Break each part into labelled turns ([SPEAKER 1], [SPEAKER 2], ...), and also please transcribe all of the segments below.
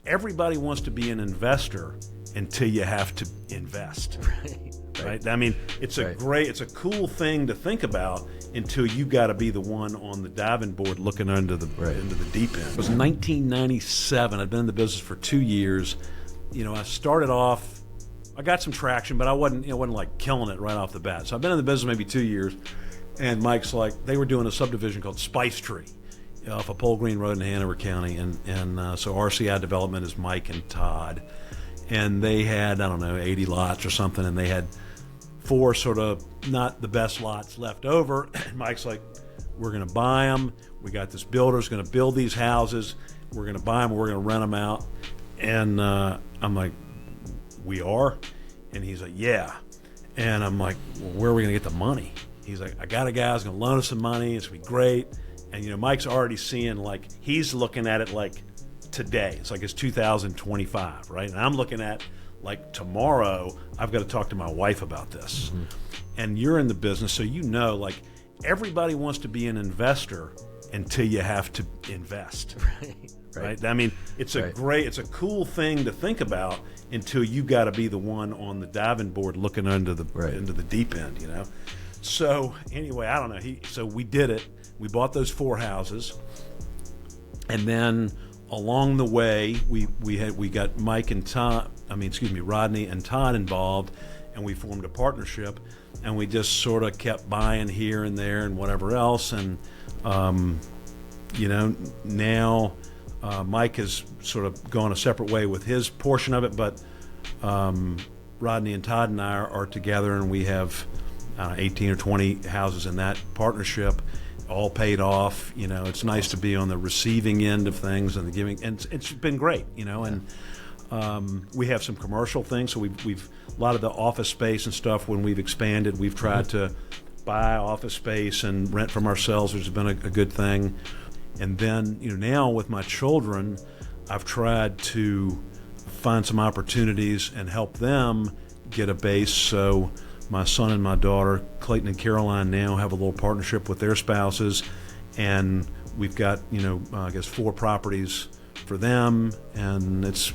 [SPEAKER 1] everybody wants to be an investor until you have to invest. Right? I mean, it's a cool thing to think about until you got to be the one on the diving board looking into the deep end. It was 1997. I'd been in the business for 2 years. I started off, I got some traction, but I wasn't like killing it right off the bat. So I've been in the business maybe 2 years, and Mike's like, they were doing a subdivision called Spice Tree off of Pole Green Road in Hanover County, and so RCI Development is Mike and Todd, and they had, 80 lots or something, and they had 4 sort of not the best lots left over. And Mike's like, we're going to buy them. We got this builder's going to build these houses. We're going to buy them. We're going to rent them out. And I'm like, we are? And he's like, yeah. And I'm like, well, where are we going to get the money? He's like, I got a guy who's going to loan us some money. It's going to be great. And, Mike's already seeing, like, he's looking at it like today. It's like it's 2025, right? And I'm looking at, like, tomorrow, I've got to talk to my wife about this. Mm-hmm. And you're in the business, so like, everybody wants to be an investor until you have to invest. Right? I mean, it's a cool thing to think about until you got to be the one on the diving board looking into the deep end, So anyway, I don't know. So we did it. We bought those 4 houses, and then along the way, we got Rodney and Todd involved, and we formed a partnership, and we just sort of kept buying here and there and whatever else, and now Mike has sort of gone a separate way with his portion of it, but Rodney and Todd and I are together, and we have 18 or 20 houses in that partnership, all paid off. It's nice to be on the receiving end of things and the giving, and it's been great, and we have some commercial things. So we've a lot of the office space and stuff, when we've expanded, we've tried to buy office space and rent from ourselves, which has been a good thing. And then, now with my children, I've tried to find some opportunities and help them get a base. So my son and my daughter, Clayton and Caroline, now have a little partnership with their spouses, and we've got, I guess 4 properties for them, and it's,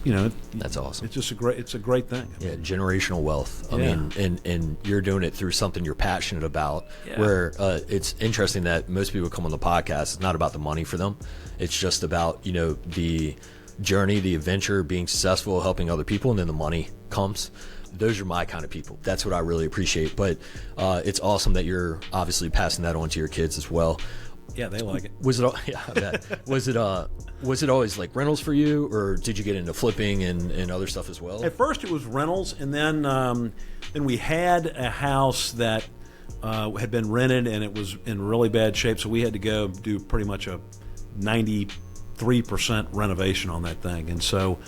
[SPEAKER 2] that's awesome.
[SPEAKER 1] It's just a great thing.
[SPEAKER 2] Yeah, generational wealth. I mean, and you're doing it through something you're passionate about. Yeah. Where it's interesting that most people come on the podcast, it's not about the money for them. It's just about the journey, the adventure, being successful, helping other people, and then the money comes. Those are my kind of people. That's what I really appreciate. But it's awesome that you're obviously passing that on to your kids as well.
[SPEAKER 1] Yeah, they like it.
[SPEAKER 2] Was it? Yeah, I bet. Was it always like rentals for you, or did you get into flipping and other stuff as well?
[SPEAKER 1] At first, it was rentals, and then we had a house that had been rented, and it was in really bad shape, so we had to go do pretty much a 93% renovation on that thing. And so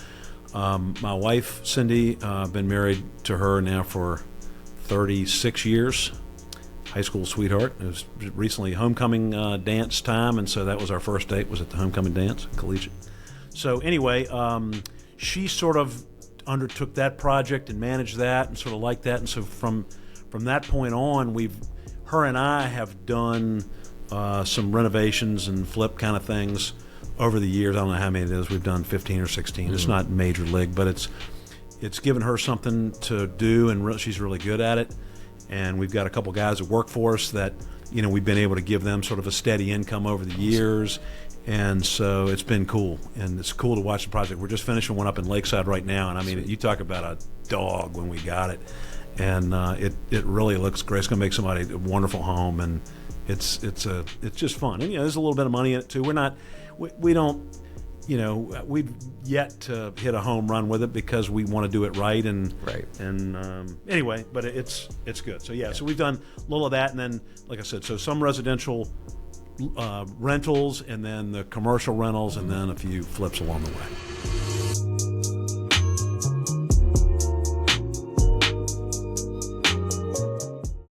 [SPEAKER 1] my wife, Cindy, I've been married to her now for 36 years. High school sweetheart. It was recently homecoming dance time, and so that was our first date, was at the homecoming dance, collegiate. So anyway, she sort of undertook that project and managed that and sort of liked that, and so from that point on, her and I have done some renovations and flip kind of things over the years. I don't know how many it is. We've done 15 or 16. Mm-hmm. It's not major league, but it's given her something to do, and she's really good at it. And we've got a couple guys that work for us that, we've been able to give them sort of a steady income over the years. And so it's been cool. And it's cool to watch the project. We're just finishing one up in Lakeside right now. And I mean, you talk about a dog when we got it. And it really looks great. It's going to make somebody a wonderful home. And it's just fun. And, there's a little bit of money in it too. We don't, we've yet to hit a home run with it because we want to do it right. And anyway, but it's good. So so we've done a little of that, and then, like I said, so some residential rentals, and then the commercial rentals, and then a few flips along the way.